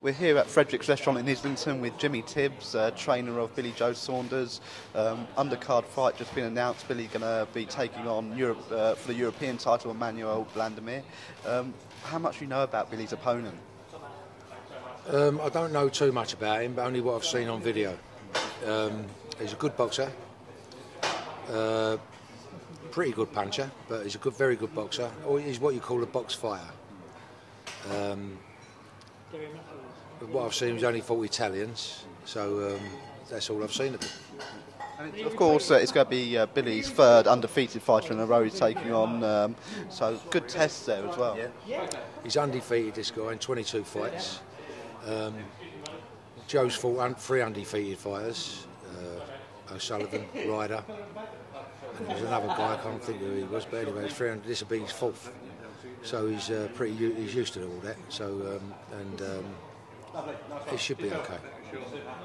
We're here at Frederick's Restaurant in Islington with Jimmy Tibbs, trainer of Billy Joe Saunders. Undercard fight just been announced. Billy going to be taking on for the European title Emmanuel Vladimir. How much do you know about Billy's opponent? I don't know too much about him, but only what I've seen on video. He's a good boxer, pretty good puncher, but he's a very good boxer. Or he's what you call a box fighter. What I've seen, he's only fought Italians, so that's all I've seen of him. And of course, it's going to be Billy's third undefeated fighter in a row he's taking on, so good tests there as well. Yeah. He's undefeated, this guy, in 22 fights. Joe's fought 3 undefeated fighters, O'Sullivan, Ryder, and there was another guy, I can't think who he was, but anyway, this will be his 4th. So he's he's used to all that, so, it should be okay.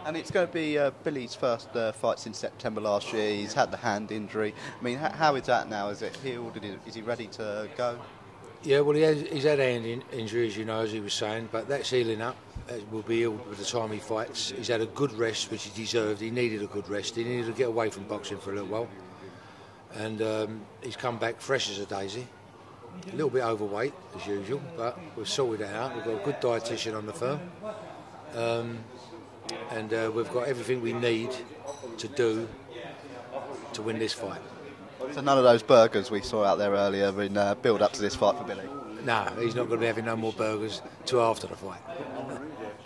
And it's going to be Billy's first fight since September last year. He's had the hand injury. I mean, how is that now? Is it healed? Is he ready to go? Yeah, well, he's had a hand injury, as you know, as he was saying, but that's healing up. It will be healed by the time he fights. He's had a good rest, which he deserved. He needed a good rest. He needed to get away from boxing for a little while. And he's come back fresh as a daisy. A little bit overweight, as usual, but we've sorted it out. We've got a good dietitian on the firm. And we've got everything we need to do to win this fight. So none of those burgers we saw out there earlier in build up to this fight for Billy? No, he's not going to be having no more burgers till after the fight.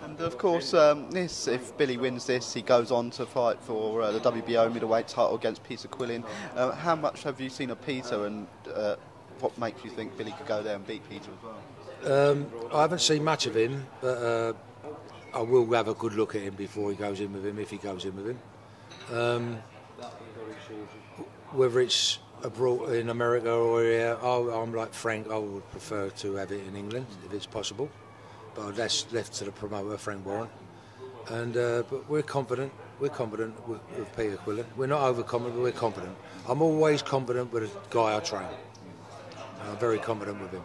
And of course, if Billy wins this, he goes on to fight for the WBO middleweight title against Peter Quillin. How much have you seen of Peter, and what makes you think Billy could go there and beat Peter as well? I haven't seen much of him, but I will have a good look at him before he goes in with him, if he goes in with him. Whether it's abroad in America or here, I'm like Frank, I would prefer to have it in England if it's possible, but that's left to the promoter, Frank Warren. And but we're confident with Peter Quillin. We're not overconfident, but we're confident. I'm always confident with a guy I train. I'm very confident with him.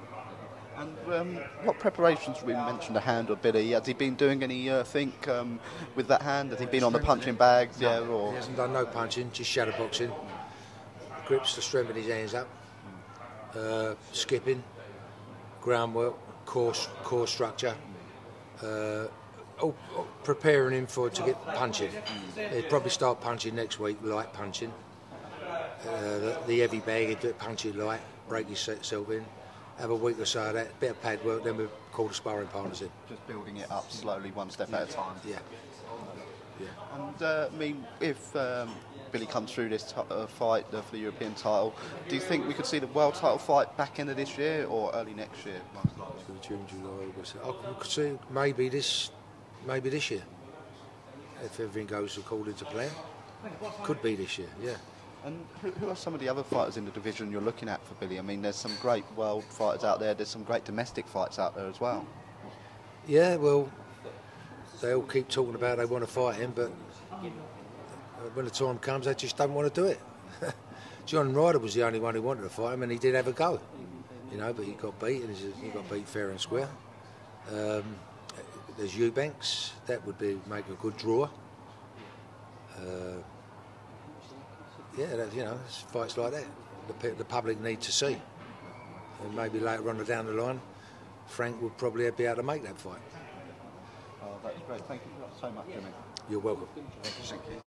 And what preparations, we mentioned the hand of Billy, has he been doing anything with that hand? Has he been on the punching bags? No, yeah, or? He hasn't done no punching, just shadow boxing. Grips to strengthen his hands up, skipping, groundwork, core structure, all preparing him to get punching. He'll probably start punching next week, light punching. The heavy bag, he'll do it punching light, break himself in. Have a week or so of that, bit of pad work, then we'll call the sparring partners in. Just building it up slowly, one step at a time. Yeah. And I mean, if Billy comes through this fight for the European title, do you think we could see the world title fight back end of this year or early next year? June, July, August. I could see maybe this year, if everything goes according to plan. Could be this year, yeah. And who are some of the other fighters in the division you're looking at for Billy? I mean, there's some great world fighters out there. There's some great domestic fights out there as well. Yeah, well, they all keep talking about they want to fight him, but when the time comes, they just don't want to do it. John Ryder was the only one who wanted to fight him, and he did have a go, you know, but he got beat, and he got beat fair and square. There's Eubanks, that would make a good draw. Yeah, you know, it's fights like that the public need to see, and maybe later on down the line, Frank would probably be able to make that fight. Oh, that's great. Thank you so much, Jimmy. You're welcome. Thank you.